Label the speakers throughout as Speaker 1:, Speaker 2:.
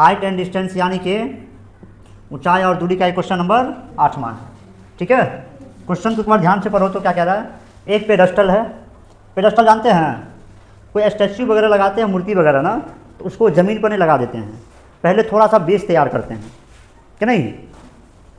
Speaker 1: Height and distance यानी कि ऊंचाई और दूरी का एक क्वेश्चन नंबर 8वां है। ठीक है, क्वेश्चन को एक बार ध्यान से पढ़ो तो क्या कह रहा है। एक पेडस्टल है, पेडस्टल जानते हैं, कोई स्टैच्यू वगैरह लगाते हैं, मूर्ति वगैरह ना, तो उसको ज़मीन पर नहीं लगा देते हैं, पहले थोड़ा सा बेस तैयार करते हैं कि नहीं,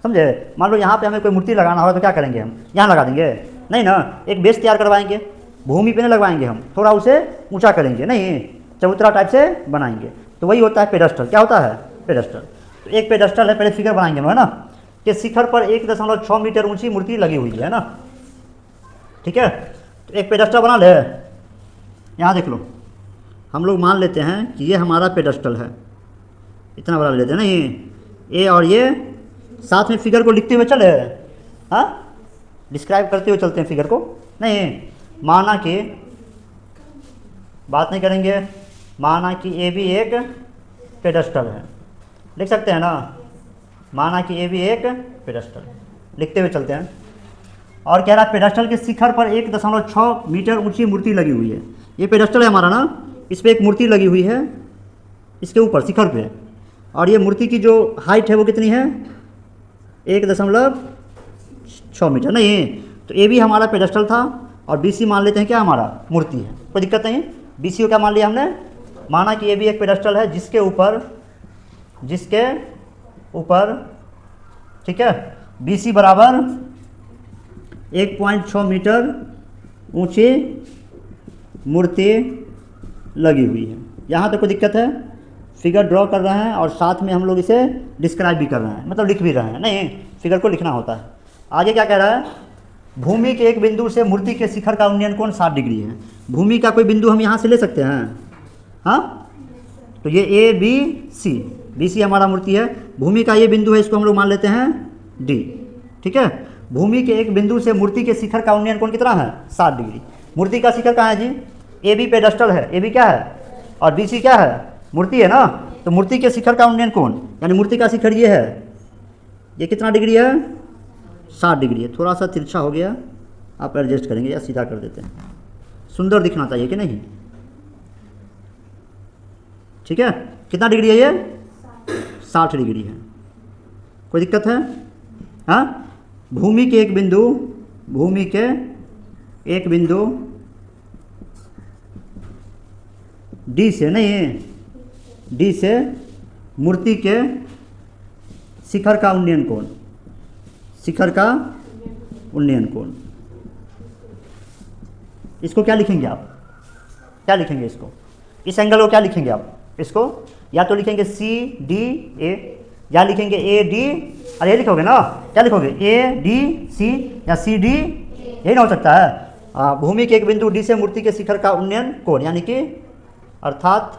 Speaker 1: समझे। मान लो यहाँ पे हमें कोई मूर्ति लगाना होगा तो क्या करेंगे, हम यहाँ लगा देंगे नहीं ना, एक बेस तैयार करवाएंगे, भूमि पे नहीं लगवाएंगे, हम थोड़ा उसे ऊंचा करेंगे, नहीं चबूतरा टाइप से बनाएंगे, तो वही होता है पेडस्टल। क्या होता है पेडस्टल। तो एक पेडस्टल है, पहले फिगर बनाएंगे हम, है ना, कि शिखर पर 1.6 मीटर ऊंची मूर्ति लगी हुई है ना। ठीक है, तो एक पेडस्टल बना ले, यहाँ देख लो, हम लोग मान लेते हैं कि ये हमारा पेडस्टल है, इतना बड़ा ले लेते हैं ना, ये और ये साथ में फिगर को लिखते हुए चले, हाँ डिस्क्राइब करते हुए चलते हैं फिगर को, नहीं माना कि बात नहीं करेंगे, माना कि ए भी एक पेडस्टल है, लिख सकते हैं ना, माना कि ए भी एक पेडस्टल, लिखते हुए चलते हैं। और कह रहा है पेडस्टल के शिखर पर 1.6 मीटर ऊंची मूर्ति लगी हुई है। ये पेडस्टल है हमारा ना, इस पर एक मूर्ति लगी हुई है इसके ऊपर शिखर पे, और ये मूर्ति की जो हाइट है वो कितनी है, 1.6 मीटर। नहीं, तो ए भी हमारा पेडस्टल था और बी सी मान लेते हैं क्या हमारा मूर्ति है, कोई दिक्कत नहीं। बी सी को क्या मान लिया हमने, माना कि ए भी एक पेडस्टल है जिसके ऊपर ठीक है, बी सी बराबर 1.6 मीटर ऊंची मूर्ति लगी हुई है। यहाँ तक कोई दिक्कत है, फिगर ड्रॉ कर रहे हैं और साथ में हम लोग इसे डिस्क्राइब भी कर रहे हैं, मतलब लिख भी रहे हैं, नहीं फिगर को लिखना होता है। आगे क्या कह रहा है, भूमि के एक बिंदु से मूर्ति के शिखर का उन्नयन कोण 60 डिग्री है। भूमि का कोई बिंदु हम यहाँ से ले सकते हैं, हाँ, तो ये ए बी सी हमारा मूर्ति है, भूमि का ये बिंदु है, इसको हम लोग मान लेते हैं डी। ठीक है, भूमि के एक बिंदु से मूर्ति के शिखर का उन्नयन कोण कितना है, 60 डिग्री। मूर्ति का शिखर कहाँ है जी, ए बी पेडस्टल है, ए बी क्या है और बी सी क्या है, मूर्ति है ना, तो मूर्ति के शिखर का उन्नयन कोण यानी मूर्ति का शिखर ये है, ये कितना डिग्री है, 60 डिग्री है। थोड़ा सा तिरछा हो गया, आप एडजस्ट करेंगे या सीधा कर देते हैं, सुंदर दिखना चाहिए कि नहीं। ठीक है, कितना डिग्री है ये, 60 डिग्री है, कोई दिक्कत है। हाँ, भूमि के एक बिंदु डी से, नहीं डी से मूर्ति के शिखर का उन्नयन कोण, इसको क्या लिखेंगे आप, क्या लिखेंगे इसको, इस एंगल को क्या लिखेंगे आप, इसको या तो लिखेंगे सी डी ए, या लिखेंगे ए डी, अरे ये लिखोगे ना, क्या लिखोगे ए डी सी या सी डी, यही ना हो सकता है। भूमि के एक बिंदु डी से मूर्ति के शिखर का उन्नयन कोण यानी कि अर्थात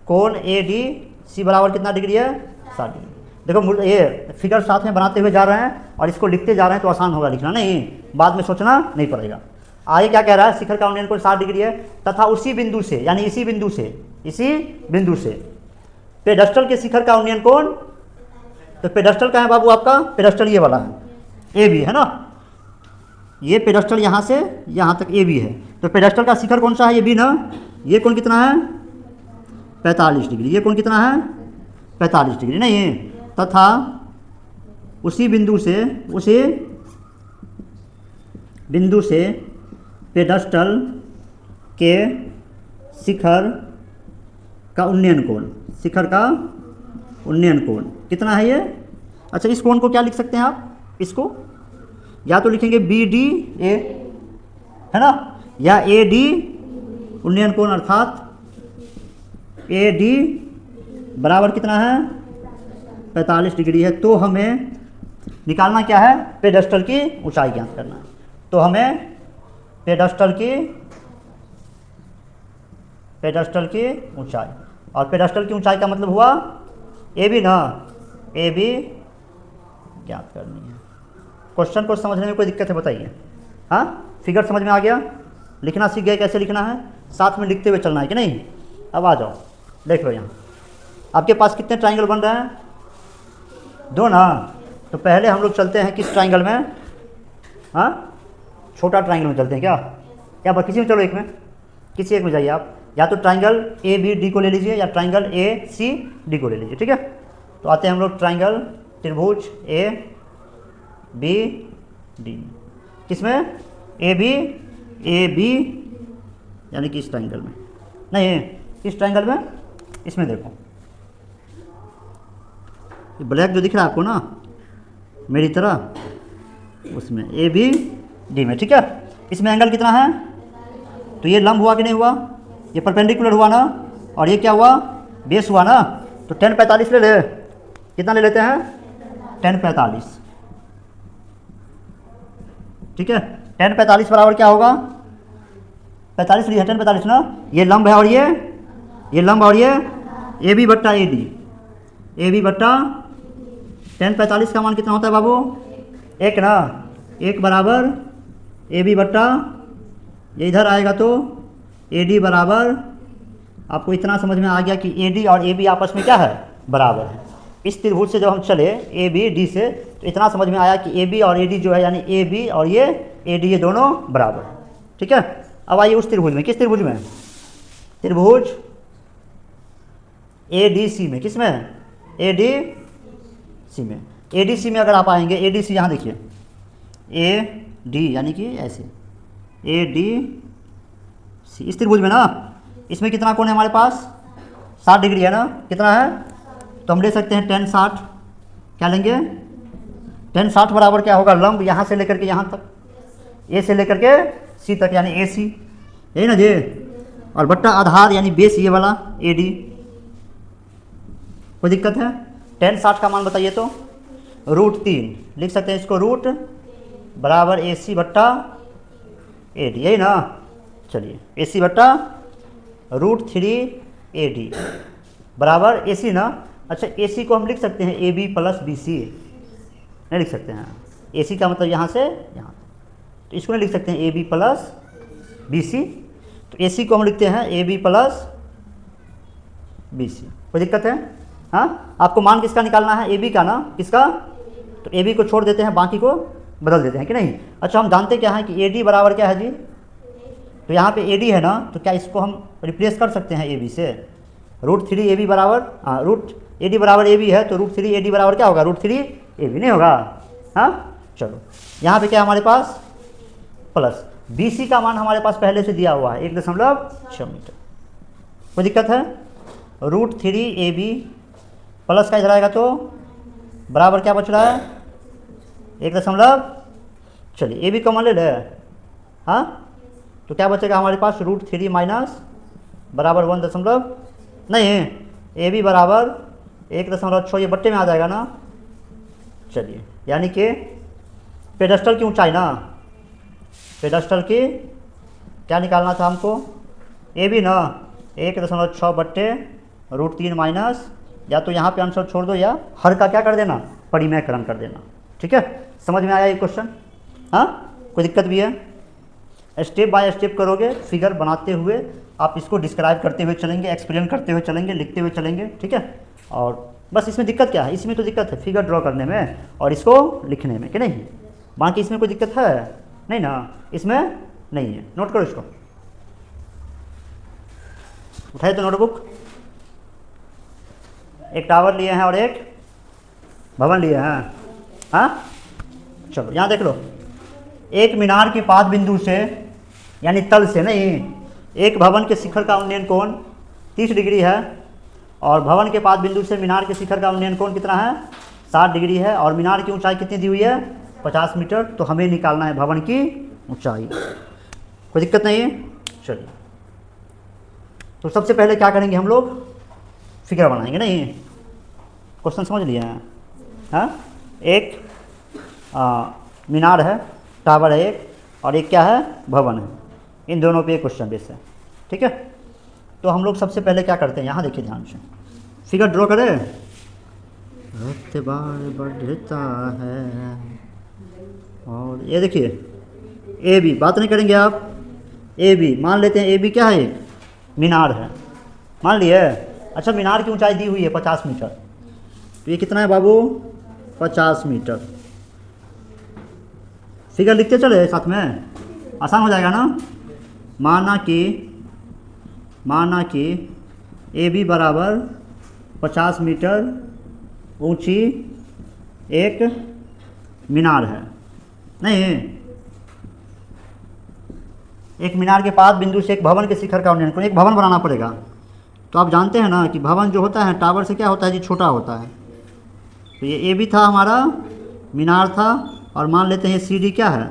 Speaker 1: कोण ए डी सी बराबर कितना डिग्री है, 60 डिग्री। देखो ये फिगर साथ में बनाते हुए जा रहे हैं और इसको लिखते जा रहे हैं तो आसान होगा लिखना, नहीं बाद में सोचना नहीं पड़ेगा। आगे क्या कह रहा है, शिखर का उन्नयन कोण 60 डिग्री है तथा उसी बिंदु से यानी इसी बिंदु से पेडस्टल के शिखर का उन्नयन कोण, तो पेडस्टल का है बाबू आपका, पेडस्टल ये वाला है ए बी है ना, ये पेडस्टल यहाँ से यहाँ तक ए बी है, तो पेडस्टल का शिखर कौन सा है, ये बी ना, ये कोण कितना है 45 डिग्री, ये कोण कितना है 45 डिग्री, नहीं तथा उसी बिंदु से पेडस्टल के शिखर का उन्नयन कोण कितना है ये। अच्छा, इस कोण को क्या लिख सकते हैं आप, इसको या तो लिखेंगे बी डी ए है ना, या ए डी उन्नयन कोण अर्थात ए डी बराबर कितना है 45 डिग्री है। तो हमें निकालना क्या है, पेडस्टल की ऊंचाई ज्ञात करना है, तो हमें पेडस्टल की ऊंचाई, और पेडस्टल की ऊंचाई का मतलब हुआ ए बी ना, ए बी ज्ञात करनी है। क्वेश्चन को समझने में कोई दिक्कत है बताइए, हाँ फिगर समझ में आ गया, लिखना सीख गए कैसे लिखना है, साथ में लिखते हुए चलना है कि नहीं। अब आ जाओ, देख लो यहाँ आपके पास कितने ट्राइंगल बन रहे हैं, 2 ना, तो पहले हम लोग चलते हैं किस ट्राइंगल में, हाँ छोटा ट्राइंगल में चलते हैं क्या, या किसी में चलो, एक में, किसी एक में जाइए आप, या तो ट्राइंगल ए बी डी को ले लीजिए या ट्राइंगल ए सी डी को ले लीजिए, ठीक है। तो आते हैं हम लोग ट्राइंगल त्रिभुज ए बी डी, किसमें ए बी यानी कि इस ट्राइंगल में, नहीं इस ट्राइंगल में, इसमें देखो ब्लैक जो दिख रहा है आपको ना मेरी तरह, उसमें ए बी डी में, ठीक है। इसमें एंगल कितना है, तो ये लंब हुआ कि नहीं हुआ, ये परपेंडिकुलर हुआ ना, और ये क्या हुआ, बेस हुआ ना। तो 1045 ले ले, कितना ले लेते हैं 1045, ठीक है। 1045 बराबर क्या होगा, 45 लिया 1045 ना, ये लंब है और ये लंब और ये बी बट्टा ए डी, ए बी बट्टा 1045 का मान कितना होता है बाबू, एक ना, एक बराबर ए बी बट्टा, ये इधर आएगा तो ए डी बराबर, आपको इतना समझ में आ गया कि ए डी और ए बी आपस में क्या है, बराबर है। इस त्रिभुज से जब हम चले ए बी डी से, तो इतना समझ में आया कि ए बी और ए डी जो है, यानी ए बी और ये ए डी, ये दोनों बराबर है, ठीक है। अब आइए उस त्रिभुज में, किस त्रिभुज में, त्रिभुज ए डी सी में, किस में, ए डी सी में। ए डी सी में अगर आप आएंगे, ए डी सी यहाँ देखिए, ए डी यानी कि ऐसे ए डी सी, इस त्रिभुज में ना, इसमें कितना कोण है हमारे पास, 60 डिग्री है ना, कितना है, तो हम ले सकते हैं 10 60, क्या लेंगे 10 60 बराबर क्या होगा, लंब यहाँ से लेकर के यहाँ तक, ए से लेकर के सी तक, यानी ए सी, यही ना जी, और बट्टा आधार यानी बेस ये वाला ए डी। कोई दिक्कत है, 10 60 का मान बताइए तो, √3 लिख सकते हैं इसको, रूट बराबर ए सी बट्टा ए डी, यही ना। चलिए ए सी बट्टा √3 ए डी बराबर ए सी ना। अच्छा ए सी को हम लिख सकते हैं A B plus B C, नहीं लिख सकते हैं, ए सी का मतलब यहाँ से यहाँ, तो इसको नहीं लिख सकते हैं A B plus B C, तो ए सी को हम लिखते हैं A B plus B C. कोई दिक्कत है, हाँ। आपको मान किसका निकालना है, ए बी का ना, किसका, तो ए बी को छोड़ देते हैं, बाकी को बदल देते हैं कि नहीं। अच्छा हम जानते क्या है कि ए डी बराबर क्या है जी, तो यहाँ पे ए डी है ना, तो क्या इसको हम रिप्लेस कर सकते हैं ए बी से, √3 ए बी बराबर, हाँ रूट ए डी बराबर ए बी है, तो √3 ए डी बराबर क्या होगा, √3 ए बी, नहीं होगा, हाँ। चलो यहाँ पे क्या हमारे पास प्लस बी सी का मान हमारे पास पहले से दिया हुआ है 1.6 मीटर। कोई दिक्कत है, √3 ए बी प्लस का इधर आएगा तो बराबर क्या बच रहा है, 1 चलिए ए बी कॉमन ले ले, हाँ, तो क्या बचेगा हमारे पास, √3 माइनस बराबर 1 नहीं, ए बी बराबर 1.6, ये बट्टे में आ जाएगा ना। चलिए यानी कि पेडस्टल की ऊंचाई ना, पेडस्टल की क्या निकालना था हमको, ए बी ना 1.6 बट्टे √3 माइनस, या तो यहाँ पे आंसर छोड़ दो या हर का क्या कर देना, परिमेयकरण कर देना, ठीक है। समझ में आया ये क्वेश्चन, हाँ। कोई दिक्कत भी है, स्टेप बाय स्टेप करोगे, फिगर बनाते हुए आप इसको डिस्क्राइब करते हुए चलेंगे, एक्सप्लेन करते हुए चलेंगे, लिखते हुए चलेंगे, ठीक है। और बस इसमें दिक्कत क्या है, इसमें तो दिक्कत है फिगर ड्रॉ करने में और इसको लिखने में, कि नहीं, बाकी इसमें कोई दिक्कत है नहीं ना, इसमें नहीं है। नोट करो इसको, उठाइए तो नोटबुक, एक टावर लिए हैं और एक भवन लिए हैं, हाँ। चलो यहाँ देख लो, एक मीनार के पाद बिंदु से यानी तल से नहीं, एक भवन के शिखर का उन्नयन कोण 30 डिग्री है, और भवन के पाद बिंदु से मीनार के शिखर का उन्नयन कोण कितना है, 60 डिग्री है, और मीनार की ऊंचाई कितनी दी हुई है, 50 मीटर। तो हमें निकालना है भवन की ऊंचाई। कोई दिक्कत नहीं है, चलिए। तो सबसे पहले क्या करेंगे हम लोग, फिगर बनाएंगे, नहीं क्वेश्चन समझ लिए हैं, हाँ। एक मीनार है, टावर है एक, और एक क्या है, भवन है, इन दोनों पे क्वेश्चन बेस है, ठीक है। तो हम लोग सबसे पहले क्या करते हैं, यहाँ देखिए ध्यान से, फिगर ड्रॉ करें, एतबार बढ़ता है, और ये देखिए ए बी, बात नहीं करेंगे आप, ए बी मान लेते हैं, ए बी क्या है, एक मीनार है, मान लिए। अच्छा मीनार की ऊंचाई दी हुई है 50 मीटर, तो ये कितना है बाबू, 50 मीटर। फिगर लिखते चले साथ में, आसान हो जाएगा ना। माना कि माना कि ए बी बराबर 50 मीटर ऊंची एक मीनार है। नहीं, एक मीनार के पास बिंदु से एक भवन के शिखर का उन्नयन, एक भवन बनाना पड़ेगा। तो आप जानते हैं ना कि भवन जो होता है टावर से क्या होता है जी, छोटा होता है। तो ये ए बी था हमारा, मीनार था, और मान लेते हैं सी डी क्या है।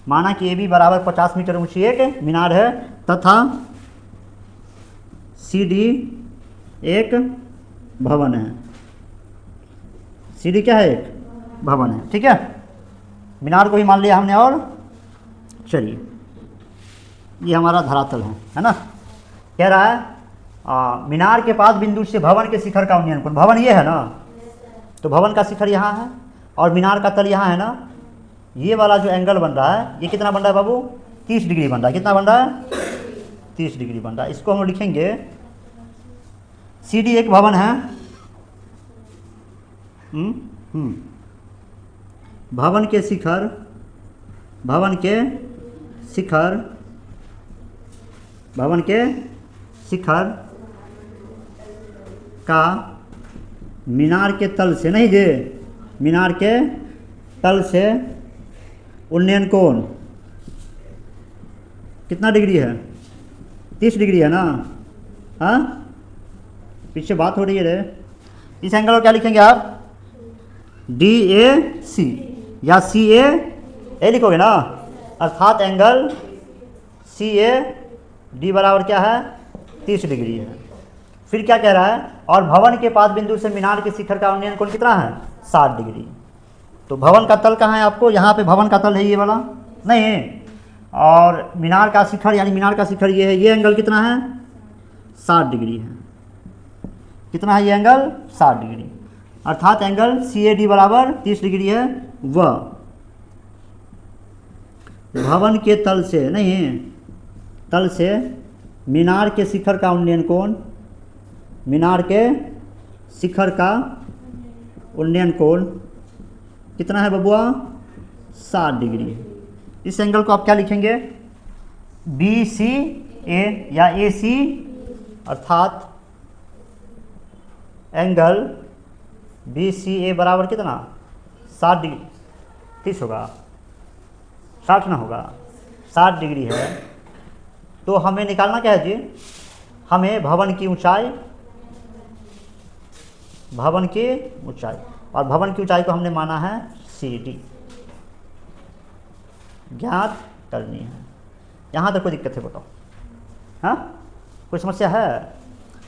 Speaker 1: माना कि ए बी बराबर 50 मीटर ऊंची एक मीनार है तथा सी डी एक भवन है। सी डी क्या है, एक भवन है। ठीक है, मीनार को ही मान लिया हमने। और चलिए, ये हमारा धरातल है ना। कह रहा है मीनार के पास बिंदु से भवन के शिखर का उन्नयन कोण, भवन ये है ना, तो भवन का शिखर यहाँ है और मीनार का तल यहाँ है ना। ये वाला जो एंगल बन रहा है ये कितना बन रहा है बाबू, 30 डिग्री बन रहा है। कितना बन रहा है, 30 डिग्री बन रहा है। इसको हम लिखेंगे सी डी एक भवन है। भवन के शिखर, भवन के शिखर, भवन के शिखर का मीनार के तल से, नहीं जे, मीनार के तल से उन्नयन कोण कितना डिग्री है, 30 डिग्री है ना। हाँ, पीछे बात हो रही है रे। इस एंगल को क्या लिखेंगे आप, डी ए सी या सी ए लिखोगे ना। अर्थात एंगल सी ए डी बराबर क्या है, 30 डिग्री है। फिर क्या कह रहा है, और भवन के पास बिंदु से मीनार के शिखर का उन्नयन कोण कितना है, 60 डिग्री। तो भवन का तल कहाँ है आपको, यहाँ पे भवन का तल है ये वाला, नहीं, और मीनार का शिखर यानी मीनार का शिखर ये है। ये एंगल कितना है, 60 डिग्री है। कितना है ये एंगल, 60 डिग्री। अर्थात एंगल सी ए डी बराबर 30 डिग्री है। वह भवन के तल से, नहीं, तल से मीनार के शिखर का उन्नयन कोण, मीनार के शिखर का उन्नयन कोण कितना है बबुआ, 60 डिग्री। इस एंगल को आप क्या लिखेंगे, बी सी ए या ए सी। अर्थात एंगल बी सी ए बराबर कितना, 60 डिग्री, 30 होगा, 60 ना होगा, 60 डिग्री है। तो हमें निकालना क्या है जी, हमें भवन की ऊंचाई, भवन की ऊंचाई, और भवन की ऊंचाई को हमने माना है सी डी, ज्ञात करनी है। यहाँ तक कोई दिक्कत है बताओ, हाँ, कोई समस्या है,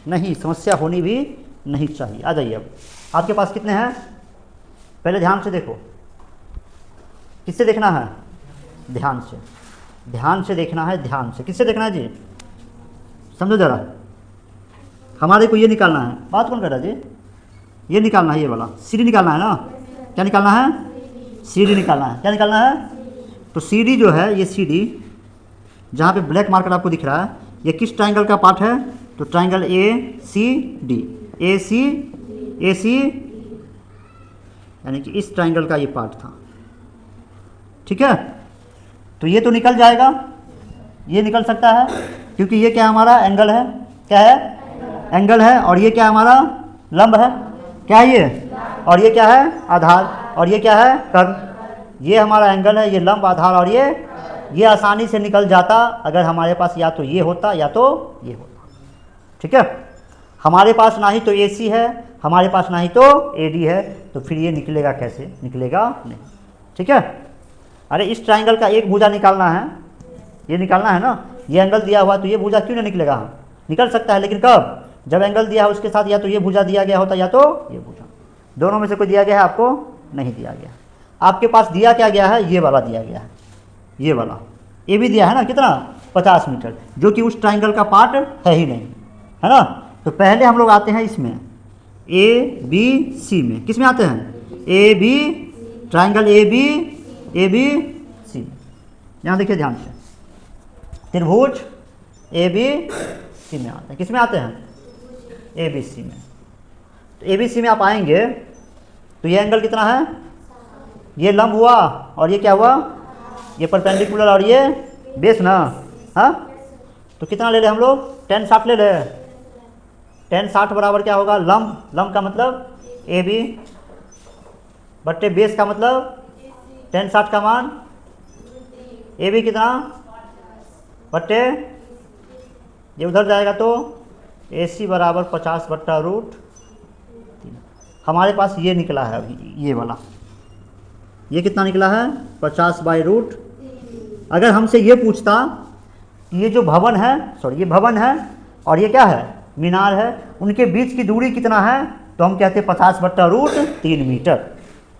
Speaker 1: नहीं, समस्या होनी भी नहीं चाहिए। आ जाइए, अब आपके पास कितने हैं, पहले ध्यान से देखो। किससे देखना है, ध्यान से, ध्यान से देखना है, ध्यान से। किससे देखना है जी, समझो जरा। हमारे को ये निकालना है, बात कौन कर रहा है जी, ये निकालना है, ये वाला सी डी निकालना है ना। क्या निकालना है, सी डी निकालना है। क्या निकालना है, तो सी डी जो है, ये सी डी जहाँ पे ब्लैक मार्कर आपको दिख रहा है, ये किस ट्राइंगल का पार्ट है, तो ट्राइंगल ए सी डी, ए सी यानी कि इस ट्राइंगल का ये पार्ट था। ठीक है, तो ये तो निकल जाएगा, ये निकल सकता है, क्योंकि ये क्या हमारा एंगल है, क्या है, एंगल है, और ये क्या हमारा लंब है, क्या है ये, और ये क्या है, आधार, और ये क्या है, कर्ण। ये हमारा एंगल है, ये लंब, आधार, और ये आसानी से निकल जाता अगर हमारे पास या तो ये होता या तो ये होता। ठीक है, हमारे पास ना ही तो ए सी है, हमारे पास ना ही तो ए डी है, तो फिर ये निकलेगा कैसे, निकलेगा नहीं। ठीक है, अरे इस ट्राइंगल का एक भुजा निकालना है, ये निकालना है ना, ये एंगल दिया हुआ, तो ये भुजा क्यों नहीं निकलेगा, निकल सकता है, लेकिन कब, जब एंगल दिया है उसके साथ या तो ये भुजा दिया गया होता या तो ये भुजा, दोनों में से कोई दिया गया है, आपको नहीं दिया गया। आपके पास दिया क्या गया है, ये वाला दिया गया है, ये वाला ये भी दिया है ना, कितना, 50 मीटर, जो कि उस ट्राइंगल का पार्ट है ही नहीं, है ना। तो पहले हम लोग आते हैं इसमें ए बी सी में, किस में आते हैं, A B, triangle A B C. यहाँ देखिए ध्यान से, त्रिभुज ए बी सी में आते हैं, किस में आते हैं, ए बी सी में। तो ए बी सी में आप आएंगे तो ये एंगल कितना है, ये लंब हुआ, और ये क्या हुआ, ये परपेंडिकुलर, और ये बेस ना, हाँ, तो कितना ले ले हम लोग, 1060 ले ले। 1060 बराबर क्या होगा, लंब, लंब का मतलब ए बी बट्टे बेस का मतलब 1060 का मान ए बी कितना बट्टे, ये उधर जाएगा तो ए सी बराबर 50/√3। हमारे पास ये निकला है अभी, ये वाला, ये कितना निकला है 50/√। अगर हमसे ये पूछता कि ये जो भवन है, सॉरी ये भवन है और ये क्या है, मीनार है, उनके बीच की दूरी कितना है, तो हम कहते हैं 50/√3 मीटर।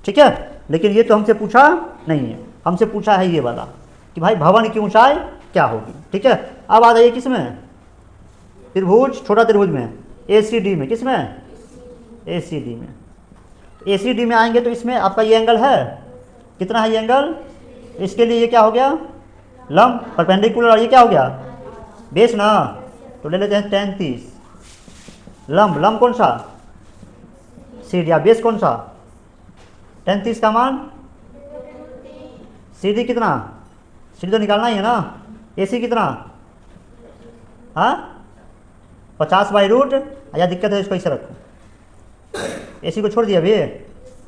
Speaker 1: ठीक है, लेकिन ये तो हमसे पूछा नहीं है, हमसे पूछा है ये वाला कि भाई भवन की ऊंचाई क्या होगी। ठीक है, अब आ जाइए किस में, त्रिभुज, छोटा त्रिभुज में, ए सी डी में। किस में, ए सी डी में। ए सी डी में आएंगे तो इसमें आपका ये एंगल है, कितना है ये एंगल, इसके लिए ये क्या हो गया, लंब परपेंडिकुलर, और ये क्या हो गया बेस ना, तो ले लेते हैं 1030। लंब, लंब कौन सा, सी डी, या बेस कौन सा, 1030 का मान, सी डी कितना, सी डी तो निकालना ही है ना, ए सी कितना, हाँ 50/√। या दिक्कत है, इसको ऐसे रखो, ए सी को छोड़ दिया अभी,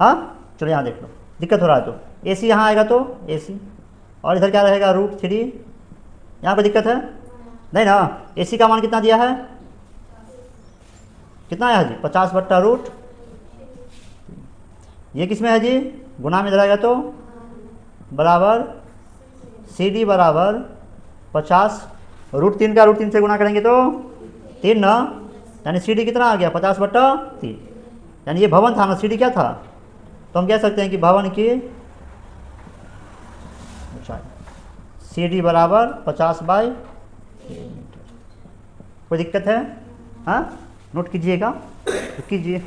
Speaker 1: हाँ चलो यहाँ देख लो, दिक्कत हो रहा है तो ए सी यहाँ आएगा तो ए सी, और इधर क्या रहेगा √3। यहाँ पे दिक्कत है नहीं ना, ए सी का मान कितना दिया है, कितना है जी 50/√। ये किस में है जी, गुना में इधर आएगा तो बराबर सी डी बराबर 50, √3 का √3 से गुना करेंगे तो 3 ना, यानी सी डी कितना आ गया 50/3। यानी ये भवन था ना, सी डी क्या था, तो हम कह सकते हैं कि भवन की सी डी बराबर 50/3 मीटर। कोई दिक्कत है, हाँ नोट कीजिएगा तो कीजिए।